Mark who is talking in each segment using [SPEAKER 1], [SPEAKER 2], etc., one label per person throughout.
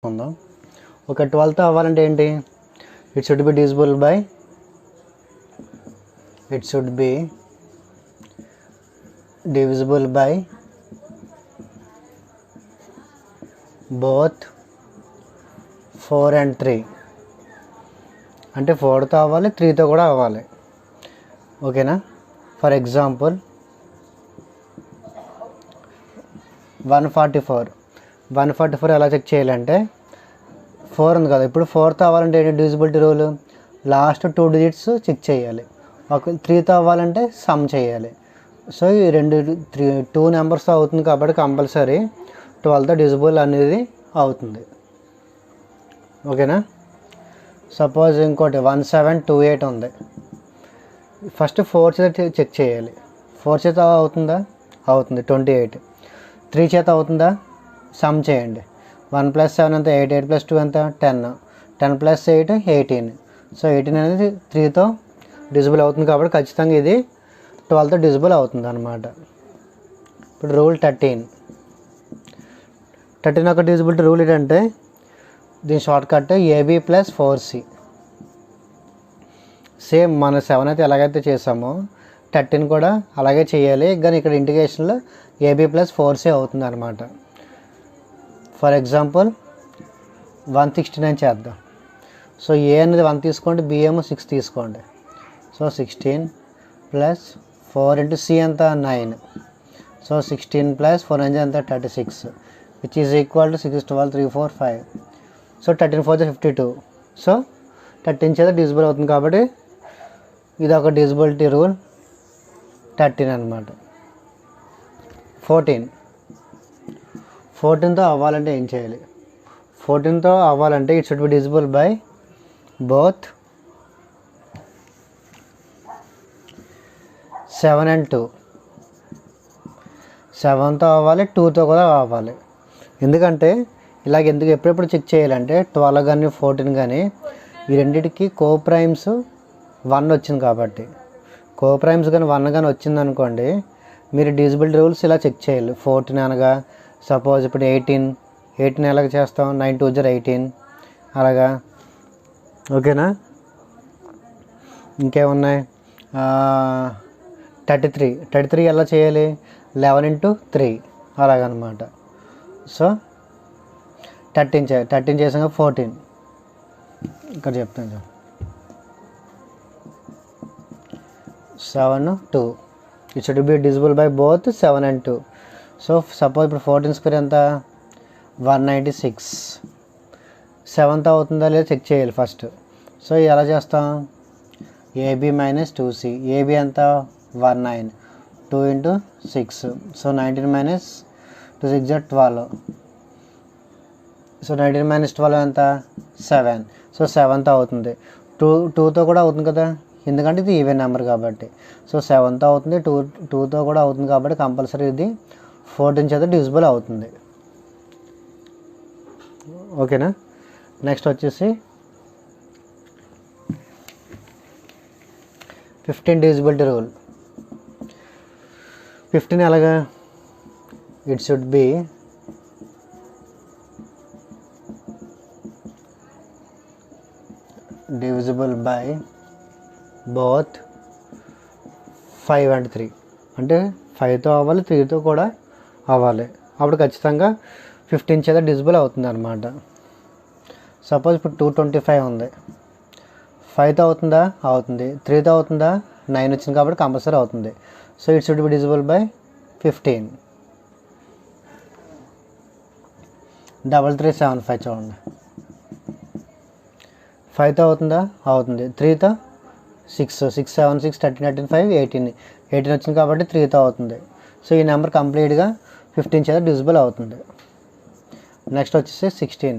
[SPEAKER 1] ఉందాం. ఒక 12తో అవ్వాలంటే ఏంటి, it should be divisible by both 4 and 3. అంటే 4తో అవ్వాలి, 3తో కూడా అవ్వాలి. ఓకేనా. ఫర్ ఎగ్జాంపుల్ 144 ఎలా చెక్ చేయాలంటే 4 ఉంది కదా, ఇప్పుడు 4తో అవ్వాలంటే ఏంటి divisibility rule, last 2 digits check చేయాలి. ఒక 3తో అవ్వాలంటే సమ్ చేయాలి. సో ఈ 2 నెంబర్స్తో అవుతుంది కాబట్టి కంపల్సరీ 12తో డివిజిబుల్ అనేది అవుతుంది. ఓకేనా. సపోజ్ ఇంకోటి 1728 ఉంది. ఫస్ట్ 4 చేత చెక్ చేయాలి. 4 చేత అవుతుందా, అవుతుంది 28. 3 చేత అవుతుందా, సమ్ చేయండి. 1 + 7 ఎంత, 8. 8 + 2 ఎంత, 10. 10 + 8 18. సో 18 అనేది 3తో డివిజిబుల్ అవుతుంది కాబట్టి ఖచ్చితంగా ఇది 12తో డివిజిబుల్ అవుతుంది అన్నమాట. ఇప్పుడు రూల్ 13 ఒక డివిజిబిలిటీ రూల్ ఏంటంటే దీని short cut AB + 4C. Same మన 7 అయితే ఎలాగైతే చేసామో 13 కూడా అలాగే చేయాలి, కానీ ఇక్కడ ఇంటిగ్రేషన్లో AB + 4C అవుతుంది అనమాట. ఫర్ ఎగ్జాంపుల్ 169 చేద్దాం. సో A అనేది 1 తీసుకోండి, B ఏమో 6 తీసుకోండి. సో 16 + 4 × C ఎంత 9. సో 16 + 4 ఎంత 36, which is equal to 6 12 3 4 5. So 13 4 52. So 13 చేత డివిజిబుల్ అవుతుంది కాబట్టి ఇది ఒక డివిజిబిలిటీ రూల్ 13 అనమాట. 14తో అవ్వాలంటే ఏం చేయాలి, 14తో అవ్వాలంటే it should be divisible by both 7 and 2. 7తో అవ్వాలి, 2తో కూడా అవ్వాలి. ఎందుకంటే ఎందుకు ఎప్పుడెప్పుడు చెక్ చేయాలంటే 12 కానీ 14 కానీ ఈ రెండింటికి కోప్రైమ్స్ 1 వచ్చింది కాబట్టి, కోప్రైమ్స్ కానీ 1 కానీ వచ్చిందనుకోండి మీరు డివిజిబిలిటీ రూల్స్ ఇలా చెక్ చేయాలి. 14 అనగా సపోజ్ ఇప్పుడు 18 ఎలాగ చేస్తాం, 9 2 18 అలాగా. ఓకేనా. ఇంకేమున్నాయి, 33 ఎలా చేయాలి, 11 × 3 అలాగనమాట. సో 13 చేసాక 14 ఇక్కడ చెప్తాను 7 2. It should be divisible by both 7 and 2. So suppose ఇప్పుడు 14² ఎంత 196. 7తో అవుతుందా లేదా చెక్ చేయాలి ఫస్ట్. సో ఎలా చేస్తాం, AB - 2C. AB ఎంత 19, 2 × 6. సో 19 - 2 6 12. సో 19 - 12 ఎంత 7. సో 7తో అవుతుంది. 2తో కూడా అవుతుంది కదా, ఎందుకంటే ఇది ఈవెన్ నెంబర్ కాబట్టి. సో 7తో అవుతుంది, 2తో కూడా అవుతుంది కాబట్టి కంపల్సరీ ఇది 14 చేత డివిజిబుల్ అవుతుంది. ఓకేనా. నెక్స్ట్ వచ్చేసి 15 డివిజిబిలిటీ రూల్. 15 ఎలాగా, it should be divisible by both 5 and 3. అంటే 5తో అవ్వాలి, 3తో కూడా అవ్వాలి. అప్పుడు ఖచ్చితంగా 15 చేత డివిజిబుల్ అవుతుంది అనమాట. సపోజ్ ఇప్పుడు 225 ఉంది. 5తో అవుతుందా, అవుతుంది. 3తో అవుతుందా, 9 వచ్చింది కాబట్టి కంపల్సరీ అవుతుంది. So it should be divisible by 15. 3375 చూడండి. 5తో అవుతుందా, అవుతుంది. 3తో 6 6 7 6 13 13 5 18 వచ్చింది కాబట్టి 3తో అవుతుంది. సో ఈ నెంబర్ కంప్లీట్గా 15 చేత డివిజిబుల్ అవుతుంది. నెక్స్ట్ వచ్చేసి 16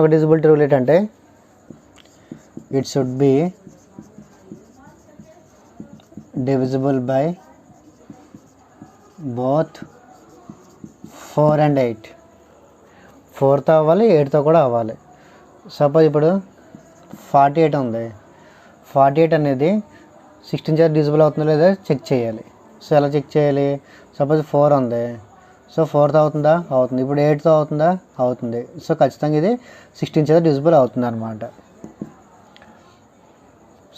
[SPEAKER 1] ఒక డివిజిబిలిటీ రూల్ ఏంటంటే it should be divisible by both 4 and 8. 4తో అవ్వాలి, 8తో కూడా అవ్వాలి. సపోజ్ ఇప్పుడు 48 ఉంది. 48 అనేది 16 చేత డివిజిబుల్ అవుతుందో లేదా చెక్ చేయాలి. సో ఎలా చెక్ చేయాలి, సపోజ్ 4 ఉంది. సో సో 4th అవుతుందా, అవుతుంది. ఇప్పుడు 8th అవుతుందా, అవుతుంది. సో ఖచ్చితంగా ఇది 16 చేత డివిజిబుల్ అవుతుంది అనమాట.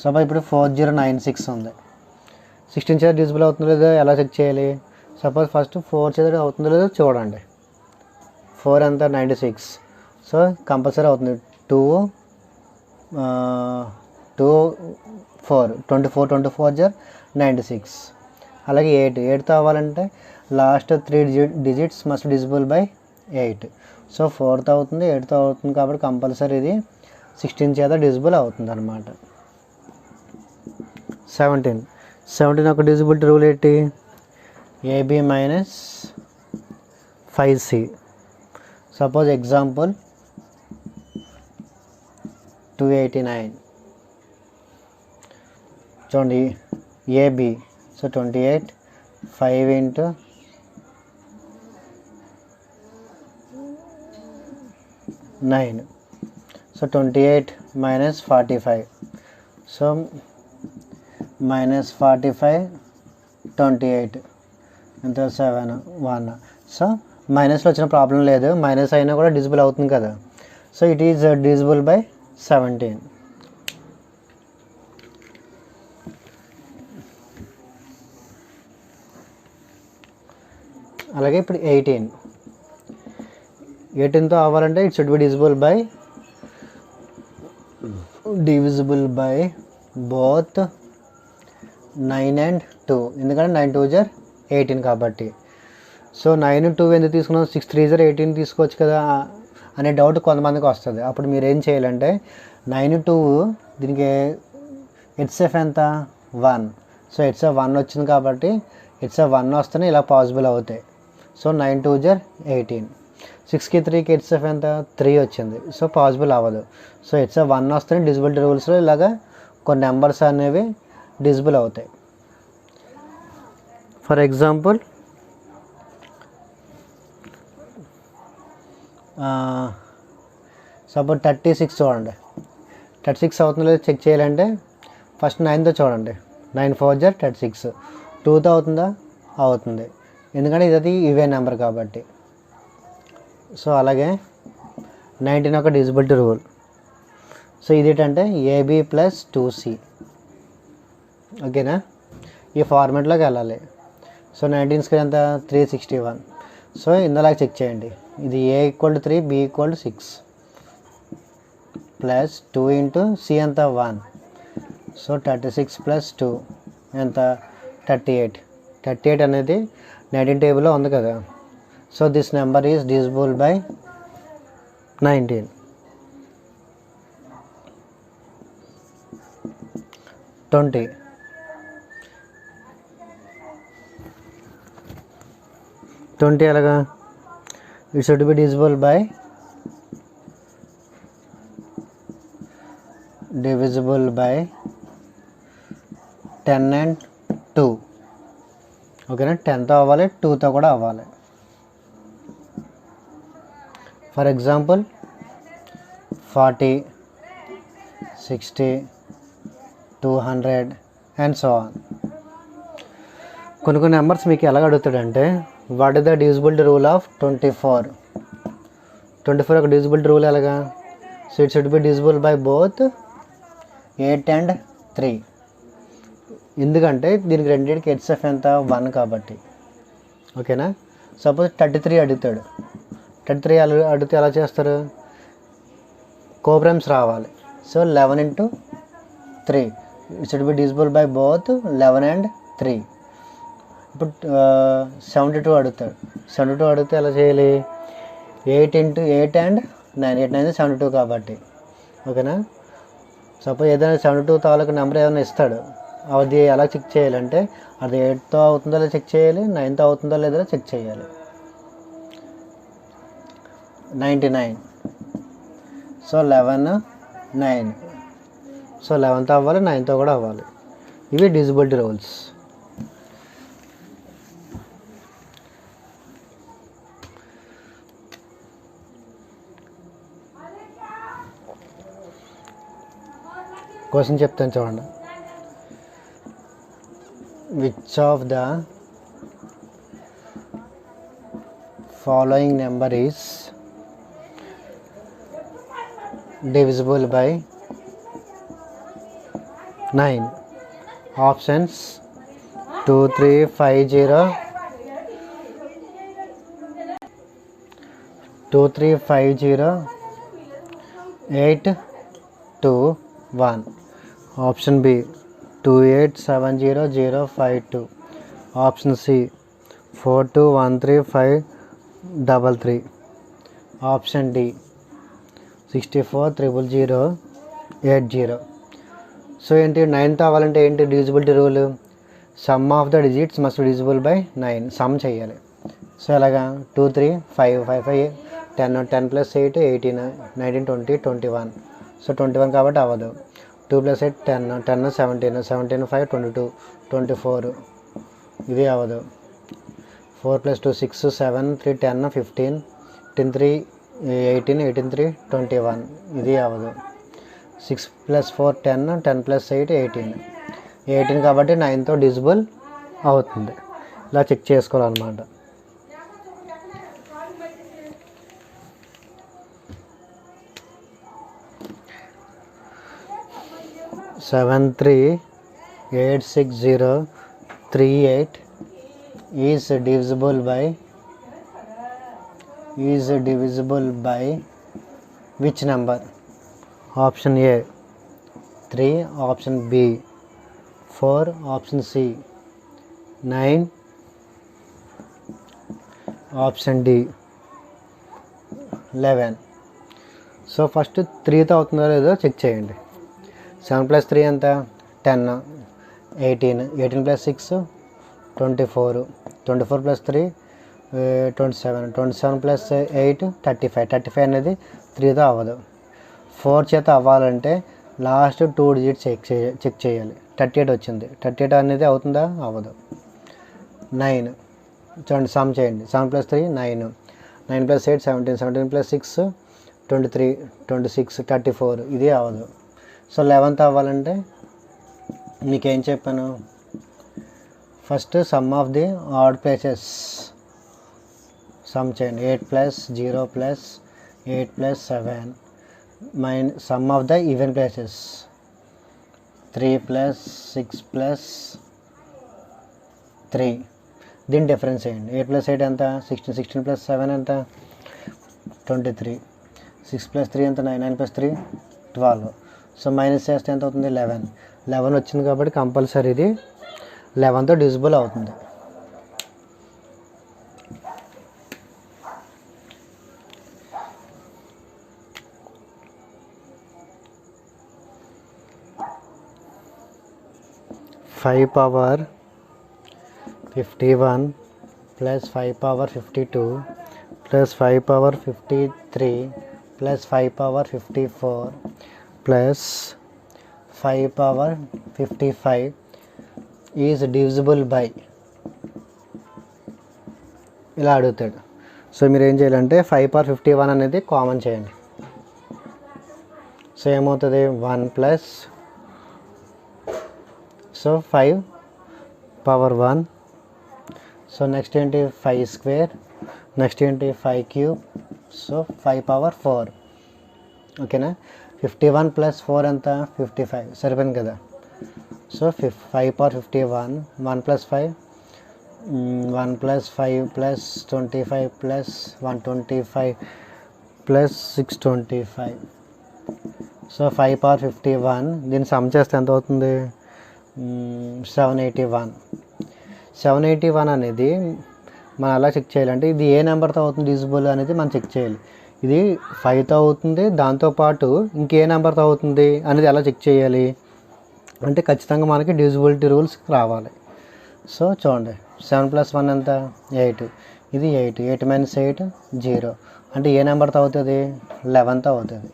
[SPEAKER 1] సపోజ్ ఇప్పుడు 4096 ఉంది. 16 చేత డివిజిబుల్ అవుతుందో లేదో ఎలా చెక్ చేయాలి? సపోజ్ ఫస్ట్ 4 చేత అవుతుందో లేదో చూడండి. 4 ఎంత 96. సో కంపల్సరీ అవుతుంది. 2 4 24 జర్ 96. అలాగే 8th అవ్వాలంటే last 3 digits must divisible by 8. So 4th అవుతుంది, 8th అవుతుంది కాబట్టి కంపల్సరీ ఇది 16 చేత డివిజిబుల్ అవుతుంది అనమాట. 17 ఒక డివిజిబిలిటీ రూల్ ఏంటి? AB minus 5C. Suppose example 289 చూడండి. AB so 28 5 into 9. So 28 minus 45. So -45 28 ఎంత 7 1. సో మైనస్లో వచ్చిన ప్రాబ్లం లేదు, మైనస్ అయినా కూడా డివిజిబుల్ అవుతుంది కదా. So it is divisible by 17. అలాగే ఇప్పుడు 18తో అవ్వాలంటే it should be divisible by both 9 and 2, ఎందుకంటే 9 2 జర్ 18 కాబట్టి. సో 9 2 ఎందుకు తీసుకున్నాం? 6 3 జర్ 18 తీసుకోవచ్చు కదా అనే డౌట్ కొంతమందికి వస్తుంది. అప్పుడు మీరు ఏం చేయాలంటే 9 2 దీనికి హెచ్ఎఫ్ ఎంత 1. సో హెచ్ఎఫ్ 1 వచ్చింది కాబట్టి హెచ్ఎఫ్ 1 వస్తేనే ఇలా పాసిబుల్ అవుతాయి. సో 9 2 జర్ 18. 6కి 3కి హెచ్ఎఫ్ ఎంత 3 వచ్చింది. సో పాసిబుల్ అవ్వదు. సో హెచ్ఎఫ్ 1 వస్తేనే డివిజిబిలిటీ రూల్స్లో ఇలాగా కొన్ని నెంబర్స్ అనేవి డివిజిబుల్ అవుతాయి. ఫర్ ఎగ్జాంపుల్ సపోజ్ 36 చూడండి. 36 అవుతుందో లేదో చెక్ చేయాలంటే ఫస్ట్ 9తో చూడండి. 9 4 జర్ 36. 2తో అవుతుందా, అవుతుంది, ఎందుకంటే ఇది ఈవెన్ నెంబర్ కాబట్టి. సో అలాగే 19 ఒక డివిజిబిలిటీ రూల్. సో ఇది ఏంటంటే AB ప్లస్ 2C. ఓకేనా, ఈ ఫార్మాట్లోకి వెళ్ళాలి. సో 19 స్క్వేర్ ఎంత 361. సో ఇందులో చెక్ చేయండి. ఇది A = 3 B = 6 plus 2 into C ఎంత 1. సో 36 ప్లస్ 2 ఎంత 38. 38 అనేది 19 టేబుల్లో ఉంది కదా. So this number is divisible by 19. 20 ఎలాగా? It should be divisible by 10 and 2. ఓకేనా, 10తో అవ్వాలి, 2తో కూడా అవ్వాలి. For example 40 60 200 and so on. కొన్ని నెంబర్స్ మీకు ఎలాగ అడుగుతాడంటే what is the divisibility rule of 24. 24 ఒక డివిజిబిలిటీ రూల్ ఎలాగా? So it should be divisible by both 8 and 3. ఎందుకంటే దీనికి రెండింటికి హెచ్ఎఫ్ ఎంత 1 కాబట్టి. ఓకేనా, సపోజ్ 33 అడుగుతాడు. 33 అడిగితే ఎలా చేస్తారు? కోప్రైమ్స్ రావాలి. So 11 into 3 it should be divisible by both 11 and 3. ఇప్పుడు 72 అడుగుతాడు. 72 అడిగితే ఎలా చేయాలి? 8 into 8 and 9. 8 9 72 కాబట్టి. ఓకేనా, సపోజ్ ఏదైనా 72 తాలూకు నెంబర్ ఏదైనా ఇస్తాడు, అది ఎలా చెక్ చేయాలంటే అది 8తో అవుతుందో లేదో చెక్ చేయాలి, 9తో అవుతుందో లేదో చెక్ చేయాలి. 99. సో 11 9. సో 11తో అవ్వాలి, 9తో కూడా అవ్వాలి. ఇవి డివిజిబిలిటీ రూల్స్. క్వశ్చన్ చెప్తాను చూడండి. Which of the following number is divisible by 9. Options 2 3 5 0 2 3 5 0 8 2 1. Option B 2 8 7 0 0 5 2. Option C 4 2 1 3 5 3 3. Option D 64 0 0 80. So ఏంటి 9th అవ్వాలంటే ఏంటి divisibility rule? Some of the digits must divisible by 9. Some చేయాలి. సో ఎలాగా 2 3 5 5 5 10 10 + 8 18 19 20 21. So 21 కాబట్టి అవ్వదు. 2 + 8 10 10 17 17 5 22 24. ఇది అవ్వదు. 4 + 2 6 7 3 10 15 10 3 18 18 3 21. ఇది అవ్వదు. 6 + 4 10 10 + 8 18 కాబట్టి 9తో డివిజిబుల్ అవుతుంది. ఇలా చెక్ చేసుకోవాలన్నమాట. Seven 3 8 6 0 3 8 is divisible by which number? Option A 3, option B 4, option C 9, option D 11. So first 3తో అవుతుందో లేదో చెక్ చేయండి. 7 + 3 ఎంత? 10 18 18 + 6 24 24 + 3 27 27 + 8 35 35 అనేది 3తో అవ్వదు. 4 చేత అవ్వాలంటే లాస్ట్ 2 డిజిట్స్ చెక్ చేయాలి. 38 వచ్చింది. 38 అనేది అవుతుందా? అవ్వదు. 9 చూడండి, సమ్ చేయండి. 7 + 3 9 9 + 8 17 17 + 6 23 26 34. ఇది అవ్వదు. సో 11th అవ్వాలంటే మీకేం చెప్పాను? First some of the odd places some చేయండి. 8 + 0 + 8 + 7 some of the even places 3 + 6 + 3. దీని డిఫరెన్స్ చేయండి. 8 + 8 ఎంత? 16 16 + 7 ఎంత? 23 6 + 3 ఎంత? 9 9 + 3 12. సో మైనస్ చేస్తే ఎంత అవుతుంది? 11 11 వచ్చింది కాబట్టి కంపల్సరీ ఇది 11తో డివిజిబుల్ అవుతుంది. Five power 51 + 5 power 52 + 5 power 53 + 5 power 54 + 5 power 55 is divisible by ఇలా అడుగుతాడు. సో మీరు ఏం చేయాలంటే 5 పవర్ 51 అనేది కామన్ చేయండి. సో ఏమవుతుంది? 1 plus so 5 power 1. So next ఏంటి? 5 స్క్వేర్. నెక్స్ట్ ఏంటి? 5 క్యూబ్. So 5 power 4. ఓకేనా? 51 + 4 ఎంత? 55. సరిపోయింది కదా? So 5 power 51 1 + 5 1 + 5 + 25 + 125 + 625. సో 5 పవర్ 51 దీన్ని సమ్ చేస్తే ఎంత అవుతుంది? 781. 781 అనేది మనం అలా చెక్ చేయాలంటే ఇది ఏ నెంబర్తో అవుతుంది డివిజిబుల్ అనేది మనం చెక్ చేయాలి. ఇది 5తో అవుతుంది, దాంతోపాటు ఇంకే నెంబర్తో అవుతుంది అనేది ఎలా చెక్ చేయాలి అంటే ఖచ్చితంగా మనకి డివిజిబిలిటీ రూల్స్ రావాలి. సో చూడండి, 7 + 1 ఎంత? 8. ఇది 8 8 - 8 0. అంటే ఏ నెంబర్తో అవుతుంది? 11తో అవుతుంది.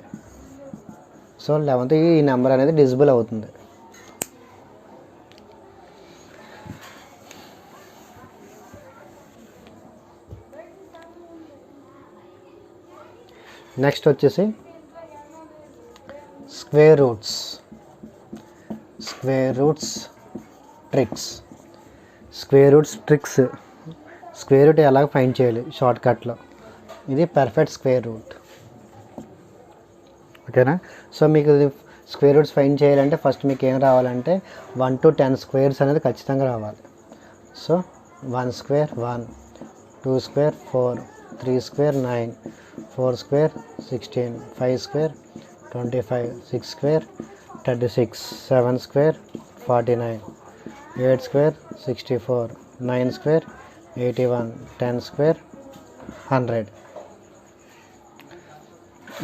[SPEAKER 1] సో 11th ఈ నెంబర్ అనేది డివిజిబుల్ అవుతుంది. నెక్స్ట్ వచ్చేసి square roots tricks. Square root ఎలాగ ఫైండ్ చేయాలి షార్ట్కట్లో. ఇది పర్ఫెక్ట్ స్క్వేర్ రూట్. ఓకేనా. సో మీకు స్క్వేర్ రూట్స్ ఫైండ్ చేయాలంటే ఫస్ట్ మీకు ఏం రావాలంటే 1 to 10 స్క్వేర్స్ అనేది ఖచ్చితంగా రావాలి. So 1 square 1, 2 square 4, 3 square 9, 4 square 16, 5 square 25, 6 square 36, 7 square 49, 8 square 64, 9 square 81, 10 square 100.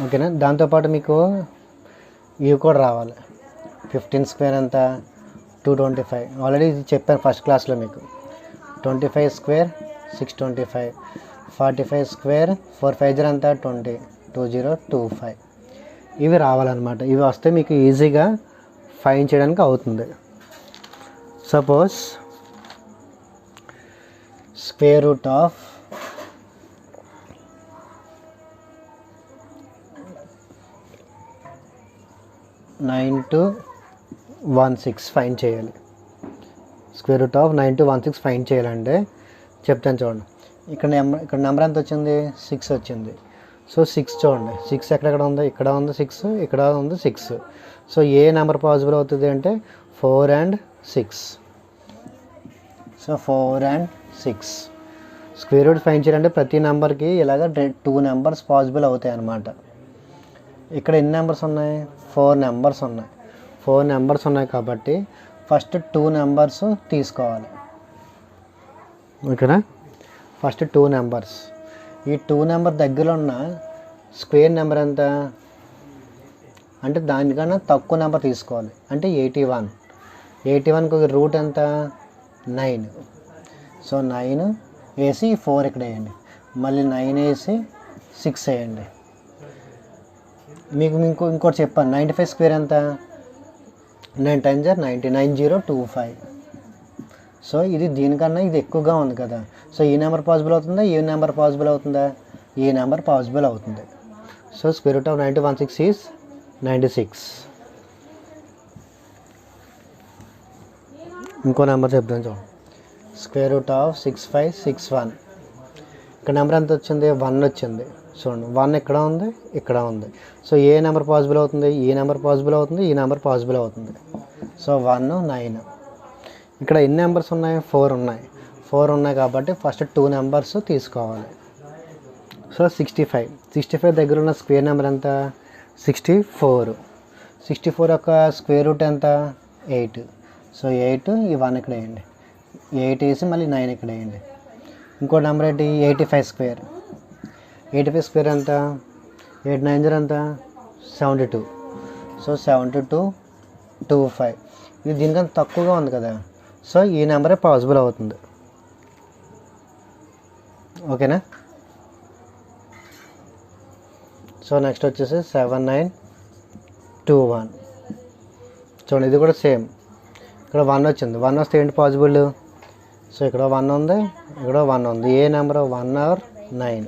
[SPEAKER 1] ఓకేనా. దాంతోపాటు మీకు ఇవి కూడా రావాలి. 15 స్క్వేర్ ఎంత 225. ఆల్రెడీ ఇది చెప్పాను ఫస్ట్ క్లాస్లో మీకు. 25 స్క్వేర్ 625, 45 స్క్వేర్ 4 5 ఎంత 20, 2025. ఇవి రావాలన్నమాట. ఇవి వస్తే మీకు ఈజీగా ఫైండ్ చేయడానికి అవుతుంది. Suppose square root of 9 to 16 find చేయాలి. Square root of 9 to 16 find చేయాలంటే చెప్తాను చూడండి. ఇక్కడ నెంబర్ ఎంత వచ్చింది 6 వచ్చింది. సో 6 చూడండి, 6 ఎక్కడెక్కడ ఉంది, ఇక్కడ ఉంది 6, ఇక్కడ ఉంది 6. సో ఏ నెంబర్ పాసిబుల్ అవుతుంది అంటే 4 and 6. So 4 and 6 square root find చేయాలంటే ప్రతి నెంబర్కి ఇలాగ 2 నెంబర్స్ పాసిబుల్ అవుతాయి అన్నమాట. ఇక్కడ ఎన్ని నెంబర్స్ ఉన్నాయి, 4 నెంబర్స్ ఉన్నాయి. 4 నెంబర్స్ ఉన్నాయి కాబట్టి ఫస్ట్ 2 నెంబర్స్ తీసుకోవాలి. ఓకేనా. First 2 numbers. ఈ 2 నెంబర్ దగ్గరలో ఉన్న స్క్వేర్ నెంబర్ ఎంత అంటే దానికన్నా తక్కువ నెంబర్ తీసుకోవాలి. అంటే 81. 81కి ఒక రూట్ ఎంత 9. సో 9 వేసి 4 ఇక్కడ వేయండి, మళ్ళీ 9 వేసి 6 వేయండి. మీకు ఇంకోటి చెప్పాను, 95 స్క్వేర్ ఎంత 9 times 90, 9025. సో ఇది దీనికన్నా ఇది ఎక్కువగా ఉంది కదా. సో ఈ నెంబర్ పాసిబుల్ అవుతుందా, ఏ నెంబర్ పాసిబుల్ అవుతుందా, ఏ నెంబర్ పాసిబుల్ అవుతుంది. So square root of 9 to 16 is 96. ఇంకో నెంబర్ చెప్తాను చూడండి. Square root of 6561. ఇక్కడ నెంబర్ ఎంత వచ్చింది 1 వచ్చింది. చూడండి 1 ఇక్కడ ఉంది, ఇక్కడ ఉంది. సో ఏ నెంబర్ పాసిబుల్ అవుతుంది, ఈ నెంబర్ పాసిబుల్ అవుతుంది, ఈ నెంబర్ పాసిబుల్ అవుతుంది. సో 1 9. ఇక్కడ ఎన్ని నెంబర్స్ ఉన్నాయి 4 ఉన్నాయి. 4 ఉన్నాయి కాబట్టి ఫస్ట్ 2 నెంబర్స్ తీసుకోవాలి. సో 65 దగ్గర ఉన్న స్క్వేర్ నెంబర్ ఎంత 64. 64 యొక్క స్క్వేర్ రూట్ ఎంత 8. సో 8 ఈ 1 ఇక్కడ వేయండి, 8 వేసి మళ్ళీ 9 ఇక్కడ వేయండి. ఇంకో నెంబర్ ఏంటి 85 స్క్వేర్. 85 స్క్వేర్ ఎంత 8 9 ఎంత 72. సో 7225. ఇది దీనికన్నా తక్కువగా ఉంది కదా. సో ఈ నెంబరే పాసిబుల్ అవుతుంది. ఓకేనా. సో నెక్స్ట్ వచ్చేసి 7921. చూడండి ఇది కూడా సేమ్. ఇక్కడ 1 వచ్చింది. 1 వస్తే ఏంటి పాసిబుల్. సో ఇక్కడ 1 ఉంది, ఇక్కడ 1 ఉంది. ఏ నెంబర్ 1 or 9.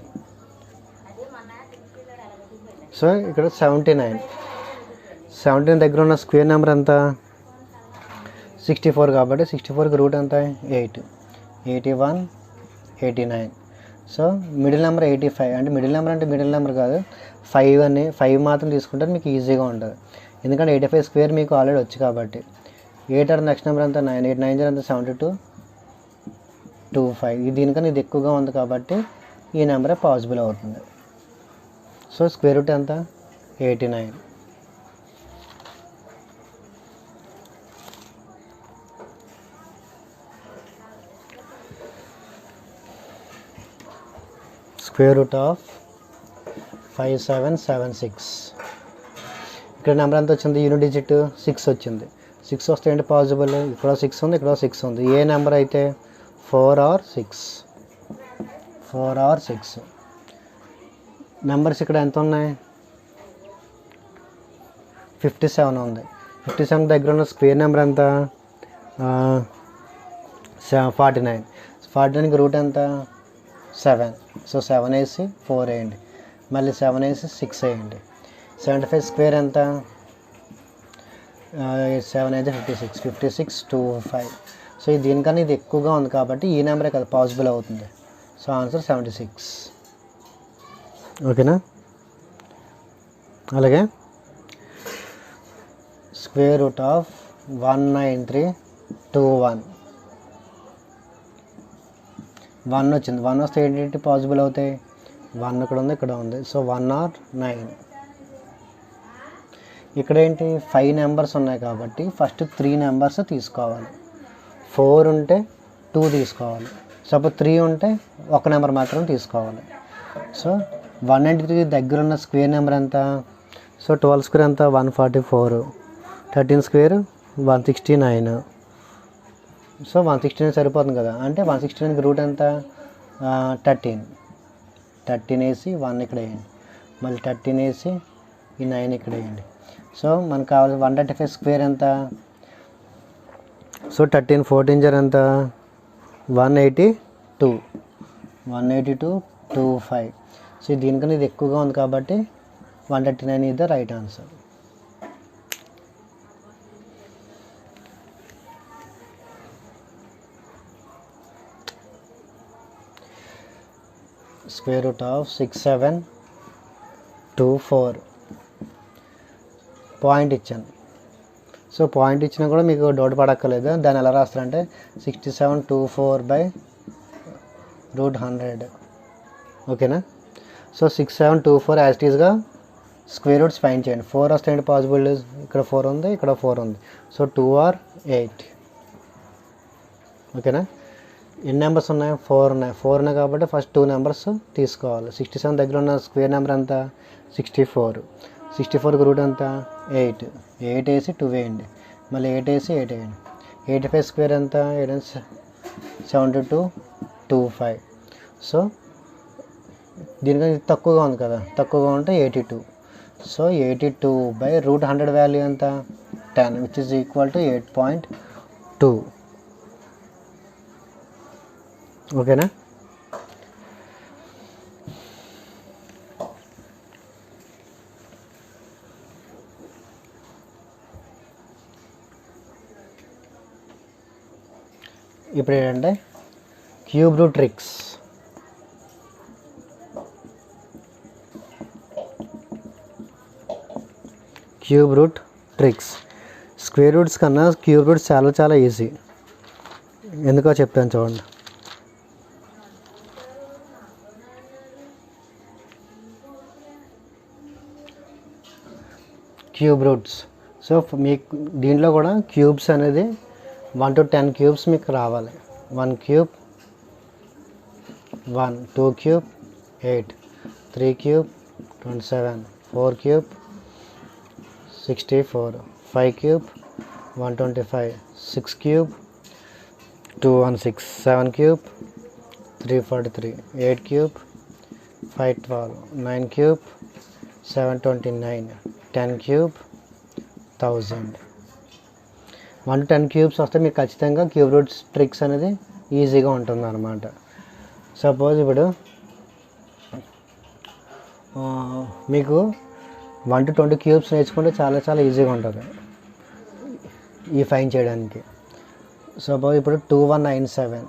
[SPEAKER 1] సో ఇక్కడ 79. 79 దగ్గర ఉన్న స్క్వేర్ నెంబర్ ఎంత 64 కాబట్టి 64కి రూట్ ఎంత 8, 81, 89. So middle number 85. అంటే మిడిల్ నెంబర్ కాదు, 5 మాత్రం తీసుకుంటే మీకు ఈజీగా ఉంటుంది. ఎందుకంటే 85 స్క్వేర్ మీకు ఆల్రెడీ వచ్చి కాబట్టి. 8 అంటే నెక్స్ట్ నెంబర్ ఎంత 9, 8 9 ఎంత 7225. ఇది దీనికన్నా ఇది ఎక్కువగా ఉంది కాబట్టి ఈ నెంబరే పాసిబుల్ అవుతుంది. సో స్క్వేర్ రూట్ ఎంత 89. Square root of 5776. ఇక్కడ నెంబర్ ఎంత వచ్చింది యూనిట్ డిజిట్ 6 వచ్చింది. 6 వస్తే ఏంటి పాసిబుల్, ఇక్కడ 6 ఉంది, ఇక్కడ 6 ఉంది. ఏ నెంబర్ అయితే 4 or 6. నెంబర్స్ ఇక్కడ ఎంత ఉన్నాయి 57 ఉంది. 57 దగ్గర ఉన్న స్క్వేర్ నెంబర్ ఎంత 49. 49కి రూట్ ఎంత 7. సో 7 వేసి 4 వేయండి, మళ్ళీ 7 వేసి 6 వేయండి. 75 స్క్వేర్ ఎంత 7 అయితే 56, 25. సో దీనికన్నా ఇది ఎక్కువగా ఉంది కాబట్టి ఈ నెంబరే కదా పాసిబుల్ అవుతుంది. So answer 76. ఓకేనా. అలాగే స్క్వేర్ రూట్ ఆఫ్ 19321. 1 వచ్చింది. 1 వస్తే ఏంటి పాసిబుల్ అవుతాయి? 1 ఇక్కడ ఉంది, ఇక్కడ ఉంది. So 1 or 9. ఇక్కడ ఏంటి 5 నెంబర్స్ ఉన్నాయి కాబట్టి ఫస్ట్ 3 నెంబర్స్ తీసుకోవాలి. 4 ఉంటే 2 తీసుకోవాలి. సపోజ్ 3 ఉంటే 1 నెంబర్ మాత్రం తీసుకోవాలి. సో 193 దగ్గర ఉన్న స్క్వేర్ నెంబర్ ఎంత? సో 12 స్క్వేర్ ఎంత? 144. 13 స్క్వేర్ 169. సో 169 సరిపోతుంది కదా. అంటే 169కి రూట్ ఎంత? 13. 13 వేసి 1 ఇక్కడ వేయండి, మళ్ళీ 13 వేసి ఈ 9 ఇక్కడ వేయండి. సో మనకు కావాలి 135 స్క్వేర్ ఎంత? సో 13 14 జర్ ఎంత? 182. 182 25. సో దీనికన్నా ఇది ఎక్కువగా ఉంది కాబట్టి 139 is the right answer. Square root of 6724. Point ఇచ్చాను. సో పాయింట్ ఇచ్చినా కూడా మీకు డౌట్ పడక్కర్లేదు. దాన్ని ఎలా రాస్తారంటే 6724/100. ఓకేనా. సో 6724 యాజ్ ఇట్ ఈస్గా స్క్వేర్ రూట్స్ ఫైండ్ చేయండి. 4 వస్తే ఏంటి పాసిబుల్? ఇక్కడ 4 ఉంది, ఇక్కడ 4 ఉంది. So 2 or 8. ఓకేనా. ఎన్ని నెంబర్స్ ఉన్నాయి? 4 ఉన్నాయి. 4 ఉన్నాయి కాబట్టి ఫస్ట్ 2 నెంబర్స్ తీసుకోవాలి. 67 దగ్గర ఉన్న స్క్వేర్ నెంబర్ ఎంత? 64. 64కి రూట్ ఎంత? 8. 8 వేసి 2 వేయండి, మళ్ళీ 8 వేసి 8 వేయండి. 85 స్క్వేర్ ఎంత? 72 25. సో దీనికన్నా తక్కువగా ఉంది కదా, తక్కువగా ఉంటే 82. సో 82/100 వాల్యూ ఎంత? 10, which is equal to 8.2. ఓకేనా. ఇప్పుడు ఏంటంటే cube root tricks. Cube root tricks. Square roots కన్నా క్యూబ్ రూట్స్ చాలా చాలా ఈజీ. ఎందుకో చెప్తాను చూడండి. Cube roots. సో మీకు దీంట్లో కూడా క్యూబ్స్ అనేది 1 to 10 క్యూబ్స్ మీకు రావాలి. 1 cube 1, 2 cube 8, 3 cube 27, 4 cube 64, 5 cube 125, 6 cube 216, 7 cube 343, 8 cube 512, 9 cube 729, 10 cube 1000. 1 to 10 cubes వస్తే మీకు ఖచ్చితంగా క్యూబ్ రూట్స్ ట్రిక్స్ అనేది ఈజీగా ఉంటుంది అన్నమాట. సపోజ్ ఇప్పుడు మీకు 1 to 20 క్యూబ్స్ నేర్చుకుంటే చాలా చాలా ఈజీగా ఉంటుంది ఈ ఫైన్ చేయడానికి. సపోజ్ ఇప్పుడు 2197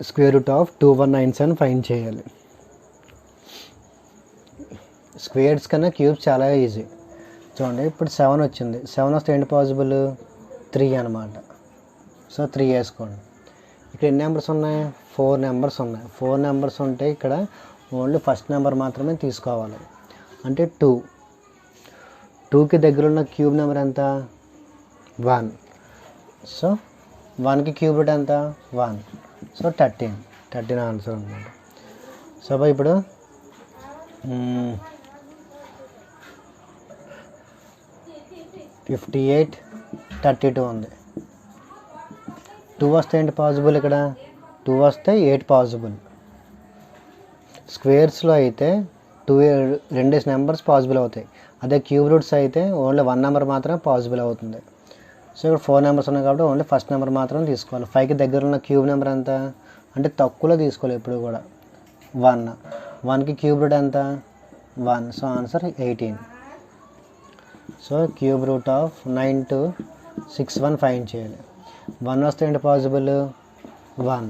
[SPEAKER 1] స్క్వేర్ రూట్ ఆఫ్ 2197 ఫైన్ చేయాలి. స్క్వేర్స్ కన్నా క్యూబ్స్ చాలా ఈజీ. చూడండి ఇప్పుడు 7 వచ్చింది. 7 వస్తే ఏంటి పాసిబుల్? 3 అనమాట. సో 3 వేసుకోండి. ఇక్కడ ఎన్ని నెంబర్స్ ఉన్నాయి? 4 నెంబర్స్ ఉన్నాయి. 4 నెంబర్స్ ఉంటే ఇక్కడ ఓన్లీ ఫస్ట్ నెంబర్ మాత్రమే తీసుకోవాలి. అంటే 2. 2కి దగ్గర ఉన్న క్యూబ్ నెంబర్ ఎంత? 1. సో 1కి క్యూబ్ రూట్ ఎంత? 1. సో 13 ఆన్సర్ అనమాట. సో ఇప్పుడు 58 32 ఉంది. 2 వస్తే ఏంటి పాసిబుల్? ఇక్కడ 2 వస్తే 8 పాసిబుల్. స్క్వేర్స్లో అయితే 2 నెంబర్స్ పాసిబుల్ అవుతాయి. అదే క్యూబ్ రూట్స్ అయితే ఓన్లీ 1 నెంబర్ మాత్రమే పాసిబుల్ అవుతుంది. సో ఇక్కడ 4 నెంబర్స్ ఉన్నాయి కాబట్టి ఓన్లీ ఫస్ట్ నెంబర్ మాత్రం తీసుకోవాలి. 5కి దగ్గర ఉన్న క్యూబ్ నెంబర్ ఎంత? అంటే తక్కువలో తీసుకోవాలి ఎప్పుడు కూడా. 1. 1కి క్యూబ్ రూట్ ఎంత? 1. So answer 18. So cube root of 9261 find చేయాలి. 1 వస్తే ఏంటి పాసిబుల్? 1.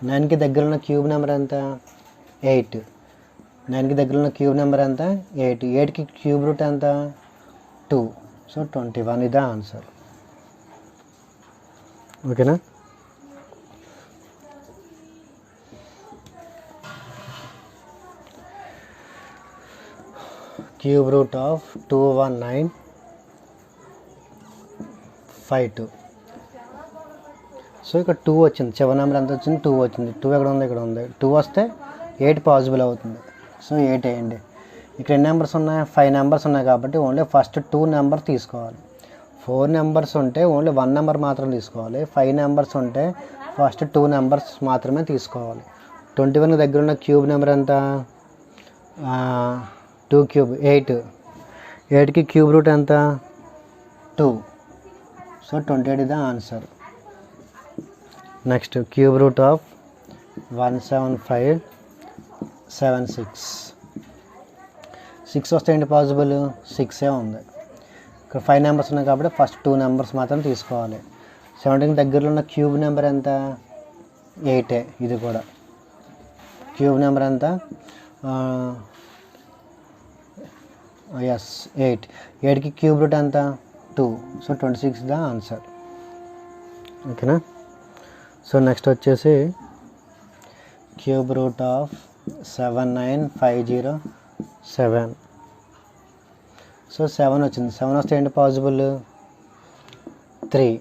[SPEAKER 1] 9కి దగ్గర ఉన్న క్యూబ్ నెంబర్ ఎంత? 8. 9కి దగ్గర ఉన్న క్యూబ్ నెంబర్ ఎంత? 8. 8కి క్యూబ్ రూట్ ఎంత? 2. సో 21 ఇదే ఆన్సర్. ఓకేనా? Cube root of 21952. సో ఇక్కడ 2 వచ్చింది, చివరి నెంబర్ ఎంత వచ్చింది? 2 వచ్చింది. 2 ఎక్కడ ఉంది? ఇక్కడ ఉంది. 2 వస్తే 8 పాసిబుల్ అవుతుంది. సో 8 వేయండి. ఇక్కడ ఎన్ని నెంబర్స్ ఉన్నాయి? 5 నెంబర్స్ ఉన్నాయి కాబట్టి ఓన్లీ ఫస్ట్ 2 నెంబర్ తీసుకోవాలి. 4 నెంబర్స్ ఉంటే ఓన్లీ 1 నెంబర్ మాత్రం తీసుకోవాలి. 5 నెంబర్స్ ఉంటే ఫస్ట్ 2 నెంబర్స్ మాత్రమే తీసుకోవాలి. 21కి దగ్గర ఉన్న క్యూబ్ నెంబర్ ఎంత? 2 క్యూబ్ 8. 8కి క్యూబ్ రూట్ ఎంత? 2. సో 28 ఇదే answer. Next cube root of 17576. 6 వస్తే ఏంటి పాసిబుల్? 6 ఉంది. ఇక్కడ 5 నెంబర్స్ ఉన్నాయి కాబట్టి ఫస్ట్ 2 నెంబర్స్ మాత్రం తీసుకోవాలి. 17కి దగ్గరలో ఉన్న క్యూబ్ నెంబర్ ఎంత? 8. ఇది కూడా క్యూబ్ నెంబర్ ఎంత? 8. 8కి క్యూబ్ రూట్ ఎంత? 2. So 26 the answer. ఓకేనా? సో నెక్స్ట్ వచ్చేసి క్యూబ్ రూట్ ఆఫ్ 79507. సో 7 వచ్చింది. 7 వస్తే ఏంటి పాసిబుల్? 3.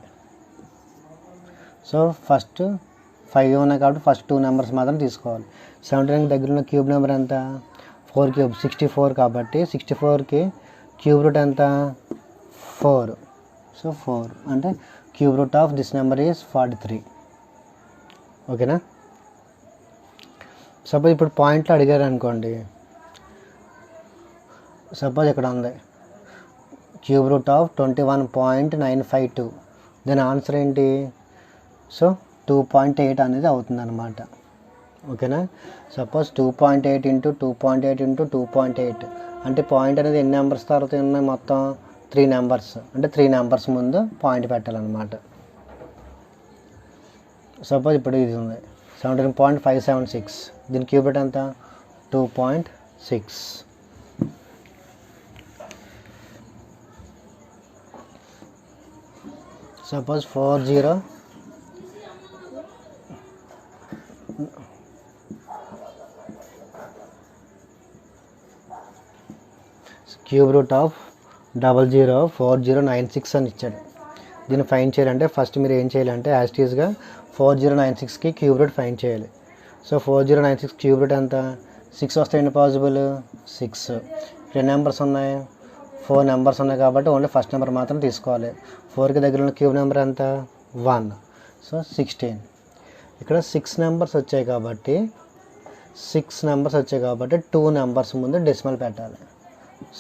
[SPEAKER 1] సో ఫస్ట్ 5 ఉన్నాయి కాబట్టి ఫస్ట్ 2 నెంబర్స్ మాత్రం తీసుకోవాలి. 17కి దగ్గర ఉన్న క్యూబ్ నెంబర్ ఎంత? 4 క్యూబ్ 64 కాబట్టి 64కి క్యూబ్ రూట్ ఎంత? 4. సో 4 అంటే cube root of this number is 43. ఓకేనా? సపోజ్ ఇప్పుడు పాయింట్లో అడిగారు అనుకోండి. సపోజ్ ఇక్కడ ఉంది క్యూబ్ రూట్ ఆఫ్ 21.952. దాని ఆన్సర్ ఏంటి? సో 2.8 అనేది అవుతుంది అన్నమాట. ఓకేనా? సపోజ్ 2.8 ఇంటూ 2.8 ఇంటూ 2.8 అంటే పాయింట్ అనేది ఎన్ని నెంబర్స్ తర్వాత ఉన్నాయి? మొత్తం 3 నెంబర్స్. అంటే 3 నెంబర్స్ ముందు పాయింట్ పెట్టాలన్నమాట. సపోజ్ ఇప్పుడు ఇది ఉంది 17.576. దీని క్యూబ్ రూట్ ఎంత? 2.6. సపోజ్ 40 క్యూబ్ రూట్ ఆఫ్ 004096 అని ఇచ్చాడు. దీన్ని ఫైండ్ చేయాలంటే ఫస్ట్ మీరు ఏం చేయాలంటే యాస్టీస్గా 4096కి క్యూబ్ రూట్ ఫైండ్ చేయాలి. సో 4096 క్యూబ్ రూట్ ఎంత? 6 వస్తే ఏంటి పాసిబుల్? 6. ఇక్కడ నెంబర్స్ ఉన్నాయి? 4 నెంబర్స్ ఉన్నాయి కాబట్టి ఓన్లీ ఫస్ట్ నెంబర్ మాత్రం తీసుకోవాలి. 4కి దగ్గర ఉన్న క్యూబ్ నెంబర్ ఎంత? 1. సో 16. ఇక్కడ 6 నెంబర్స్ వచ్చాయి కాబట్టి 2 నెంబర్స్ ముందు డెసిమల్ పెట్టాలి.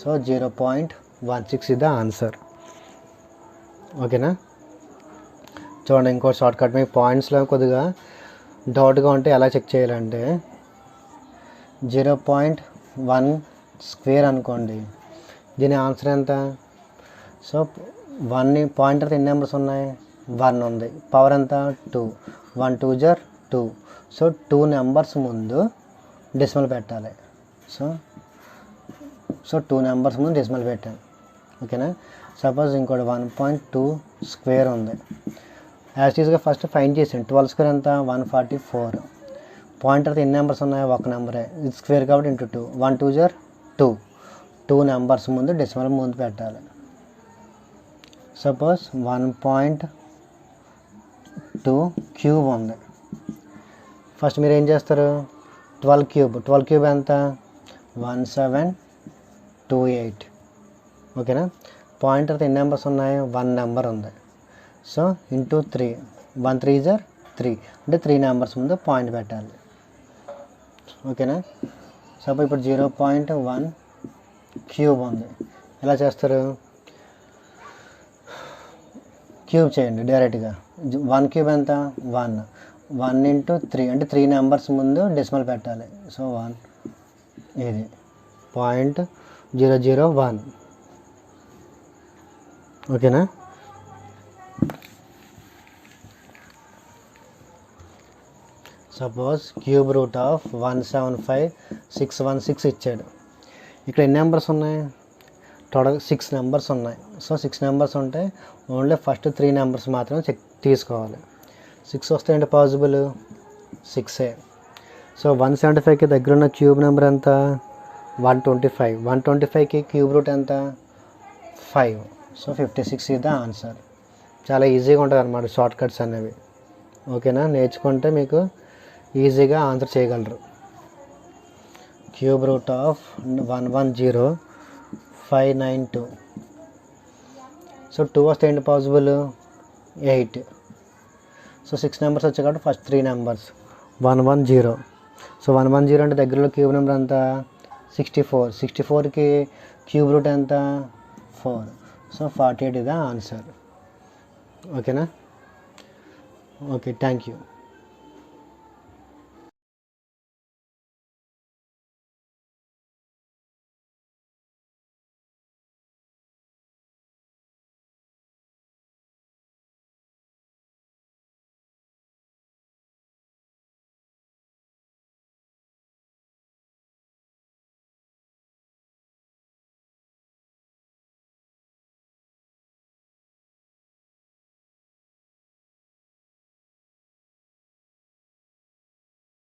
[SPEAKER 1] సో 0.16 ఇది ఆన్సర్. ఓకేనా? చూడండి ఇంకో షార్ట్ కట్. మీ పాయింట్స్లో కొద్దిగా డౌట్గా ఉంటే ఎలా చెక్ చేయాలంటే 0.1 స్క్వేర్ అనుకోండి. దీని ఆన్సర్ ఎంత? సో 1 పాయింట్ తర్వాత ఎన్ని నెంబర్స్ ఉన్నాయి? 1 ఉంది. పవర్ ఎంత? 2. 1 2 జర్ 2. సో 2 నెంబర్స్ ముందు డెసిమల్ పెట్టాలి. సో 2 నెంబర్స్ ముందు డెసిమల్ పెట్టాను. ఓకేనా? సపోజ్ ఇంకోటి 1.2 స్క్వేర్ ఉంది. యాస్టీస్గా ఫస్ట్ ఫైండ్ చేసాను. 12 స్క్వేర్ ఎంత? 144. పాయింట్ తర్వాత ఎన్ని నెంబర్స్ ఉన్నాయి? ఒక నెంబరే. ఇది స్క్వేర్ కాబట్టి ఇంటూ 2. 1 2 జర్ 2. 2 నెంబర్స్ ముందు డెసిమల్ ముందు పెట్టాలి. సపోజ్ 1.2 క్యూబ్ ఉంది. ఫస్ట్ మీరు ఏం చేస్తారు? 12 క్యూబ్ ఎంత? 1728. ఓకేనా? పాయింట్ తర్వాత ఎన్ని నెంబర్స్ ఉన్నాయి? 1 నెంబర్ ఉంది. So into 3. 1 3 జర్ 3 అంటే 3 నెంబర్స్ ముందు పాయింట్ పెట్టాలి. ఓకేనా? సపోజ్ ఇప్పుడు 0.1 క్యూబ్ ఉంది. ఎలా చేస్తారు? క్యూబ్ చేయండి డైరెక్ట్గా. 1 క్యూబ్ ఎంత? 1. 1 ఇంటూ 3 అంటే 3 నెంబర్స్ ముందు డెసిమల్ పెట్టాలి. సో 1 ఇది 0.001. ఓకేనా? సపోజ్ క్యూబ్ రూట్ ఆఫ్ 175,616 ఇచ్చాడు. ఇక్కడ ఎన్ని నెంబర్స్ ఉన్నాయి? టోటల్ 6 నెంబర్స్ ఉన్నాయి. సో 6 నెంబర్స్ ఉంటే ఓన్లీ ఫస్ట్ 3 నెంబర్స్ మాత్రమే తీసుకోవాలి. 6 వస్తే ఏంటి పాసిబుల్? 6ఏ. సో 175కి దగ్గర ఉన్న క్యూబ్ నెంబర్ ఎంత? 125. 125కి క్యూబ్ రూట్ ఎంత? 5. సో 56 ఇది ఆన్సర్. చాలా ఈజీగా ఉంటుంది అన్నమాట షార్ట్ కట్స్ అనేవి. ఓకేనా? నేర్చుకుంటే మీకు ఈజీగా ఆన్సర్ చేయగలరు. Cube root of 110,592. సో 2 వస్తే ఏంటి పాసిబుల్? 8. సో 6 నెంబర్స్ వచ్చాయి కాబట్టి ఫస్ట్ 3 నెంబర్స్ 110. సో 110 అంటే దగ్గరలో క్యూబ్ నెంబర్ ఎంత? 64. 64కి క్యూబ్ రూట్ ఎంత? 4. సో 48 ఇదా ఆన్సర్. ఓకేనా? Okay, thank you.